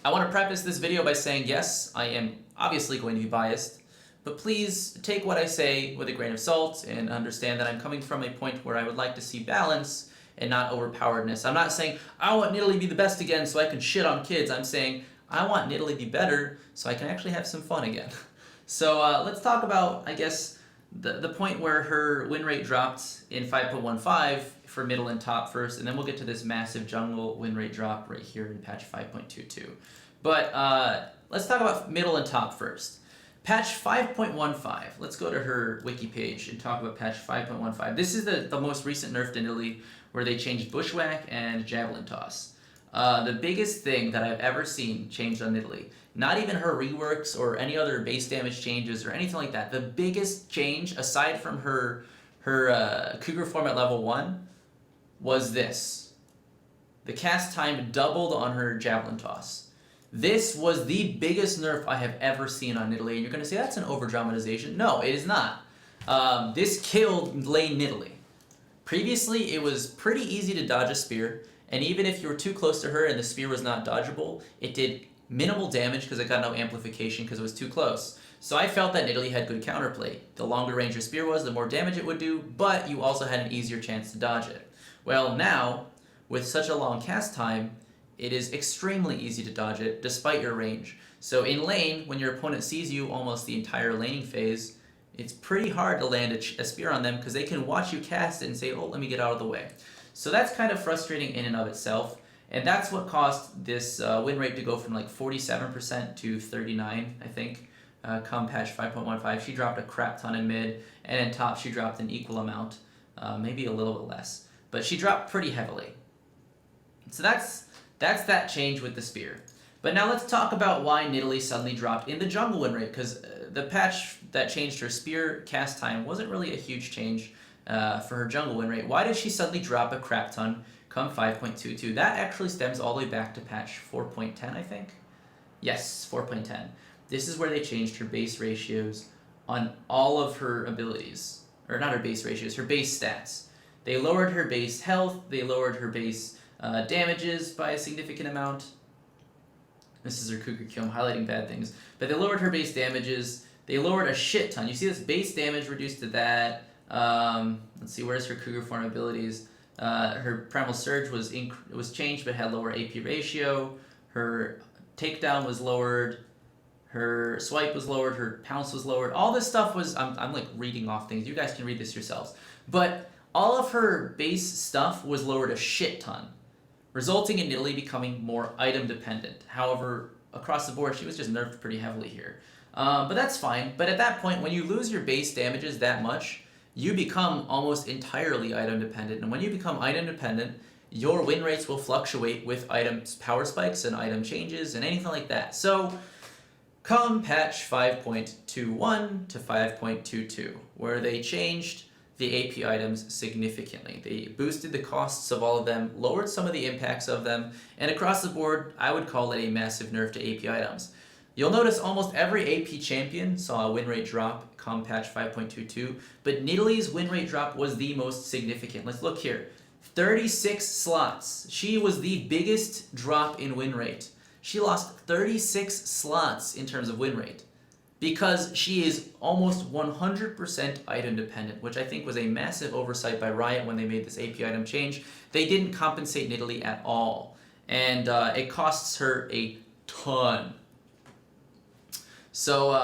I want to preface this video by saying yes, I am obviously going to be biased, but please take what I say with a grain of salt and understand that I'm coming from a point where I would like to see balance and not overpoweredness. I'm not saying I want Nidalee to be the best again so I can shit on kids. I'm saying I want Nidalee to be better so I can actually have some fun again. So let's talk about, I guess, the point where her win rate dropped in 5.15 for middle and top first, and then we'll get to this massive jungle win rate drop right here in patch 5.22. But let's talk about middle and top first. Patch 5.15, let's go to her wiki page and talk about patch 5.15. This is the most recent nerf to Nidalee where they changed bushwhack and javelin toss. The biggest thing that I've ever seen changed on Nidalee, not even her reworks or any other base damage changes or anything like that. The biggest change, aside from her Cougar form at level 1, was this. The cast time doubled on her javelin toss. This was the biggest nerf I have ever seen on Nidalee, and you're going to say that's an over-dramatization. No, it is not. This killed lane Nidalee. Previously, it was pretty easy to dodge a spear, and even if you were too close to her and the spear was not dodgeable, it did minimal damage because it got no amplification because it was too close. So I felt that Nidalee had good counterplay. The longer range your spear was, the more damage it would do, but you also had an easier chance to dodge it. Well, now, with such a long cast time, it is extremely easy to dodge it despite your range. So in lane, when your opponent sees you almost the entire laning phase, it's pretty hard to land a spear on them because they can watch you cast it and say, oh, let me get out of the way. So that's kind of frustrating in and of itself, and that's what caused this win rate to go from like 47% to 39%, I think, come patch 5.15. She dropped a crap ton in mid, and in top she dropped an equal amount, maybe a little bit less. But she dropped pretty heavily. So that's that change with the spear. But now let's talk about why Nidalee suddenly dropped in the jungle win rate, because the patch that changed her spear cast time wasn't really a huge change for her jungle win rate. Why did she suddenly drop a crap ton come 5.22? That actually stems all the way back to patch 4.10, I think? Yes, 4.10. This is where they changed her base ratios on all of her abilities. Or not her base ratios, her base stats. They lowered her base health, they lowered her base damages by a significant amount. This is her Cougar Q, I'm highlighting bad things. But they lowered her base damages, they lowered a shit ton. You see this base damage reduced to that. Let's see, where's her Cougar form abilities? Her Primal Surge was changed but had lower AP ratio. Her takedown was lowered. Her swipe was lowered. Her pounce was lowered. All this stuff was, I'm like reading off things. You guys can read this yourselves. But all of her base stuff was lowered a shit ton, resulting in Nidalee becoming more item dependent. However, across the board, she was just nerfed pretty heavily here. But that's fine. But at that point, when you lose your base damages that much, you become almost entirely item dependent. And when you become item dependent, your win rates will fluctuate with item power spikes and item changes and anything like that. So come patch 5.21 to 5.22, where they changed the AP items significantly. They boosted the costs of all of them, lowered some of the impacts of them, and across the board, I would call it a massive nerf to AP items. You'll notice almost every AP champion saw a win rate drop come patch 5.22, but Nidalee's win rate drop was the most significant. Let's look here. 36 slots. She was the biggest drop in win rate. She lost 36 slots in terms of win rate because she is almost 100% item dependent, which I think was a massive oversight by Riot when they made this AP item change. They didn't compensate Nidalee at all, and it costs her a ton. So,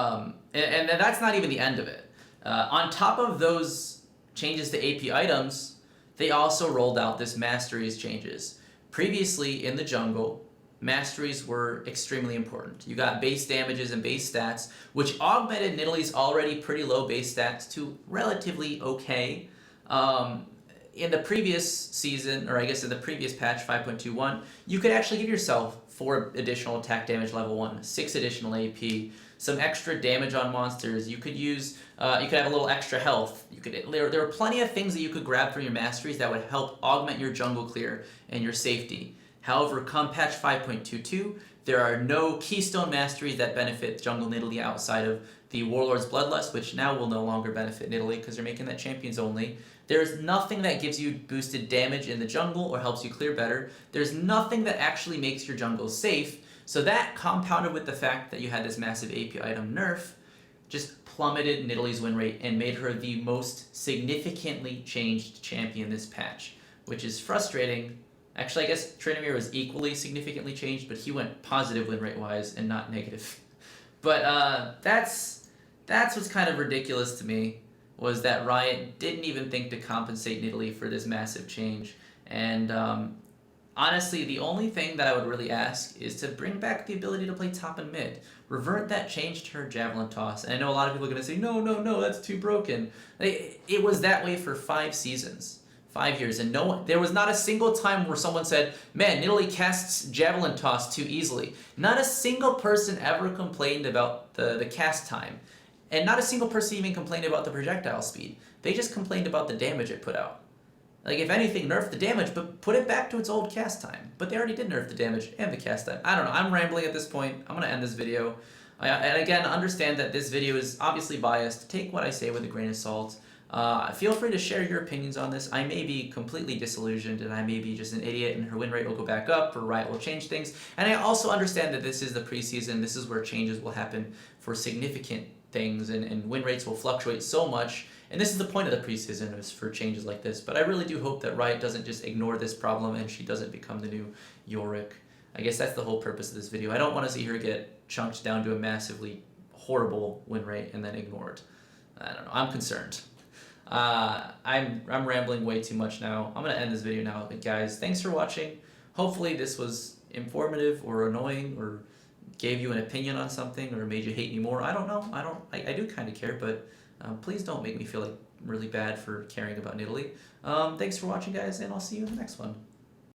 and that's not even the end of it. On top of those changes to AP items, they also rolled out this masteries changes. Previously in the jungle, masteries were extremely important. You got base damages and base stats, which augmented Nidalee's already pretty low base stats to relatively okay. In the previous season, or I guess in the previous patch 5.21, you could actually give yourself 4 additional attack damage level 1, 6 additional AP, some extra damage on monsters. You could use, you could have a little extra health. There were plenty of things that you could grab from your masteries that would help augment your jungle clear and your safety. However, come patch 5.22, there are no keystone masteries that benefit jungle Nidalee outside of the Warlord's Bloodlust, which now will no longer benefit Nidalee because they're making that champions only. There's nothing that gives you boosted damage in the jungle or helps you clear better. There's nothing that actually makes your jungle safe So that compounded with the fact that you had this massive AP item nerf just plummeted Nidalee's win rate and made her the most significantly changed champion this patch, which is frustrating. Actually, I guess Tryndamere was equally significantly changed, but he went positive win rate wise and not negative. But that's what's kind of ridiculous to me, was that Riot didn't even think to compensate Nidalee for this massive change. And honestly, the only thing that I would really ask is to bring back the ability to play top and mid. Revert that change to her javelin toss. And I know a lot of people are going to say, no, that's too broken. It was that way for 5 seasons. 5 years, and there was not a single time where someone said, man, Nidalee casts javelin toss too easily. Not a single person ever complained about the cast time. And not a single person even complained about the projectile speed. They just complained about the damage it put out. Like, if anything, nerf the damage, but put it back to its old cast time. But they already did nerf the damage and the cast time. I don't know, I'm rambling at this point. I'm going to end this video. And again, understand that this video is obviously biased. Take what I say with a grain of salt. Feel free to share your opinions on this. I may be completely disillusioned and I may be just an idiot and her win rate will go back up or Riot will change things. And I also understand that this is the preseason. This is where changes will happen for significant things and win rates will fluctuate so much. And this is the point of the preseason, is for changes like this. But I really do hope that Riot doesn't just ignore this problem and she doesn't become the new Yorick. I guess that's the whole purpose of this video. I don't want to see her get chunked down to a massively horrible win rate and then ignored. I don't know. I'm concerned. I'm rambling way too much now. I'm gonna end this video now. But guys, thanks for watching. Hopefully this was informative or annoying or gave you an opinion on something or made you hate me more. I don't know. I do kind of care, but please don't make me feel like really bad for caring about Nidalee. Thanks for watching, guys, and I'll see you in the next one.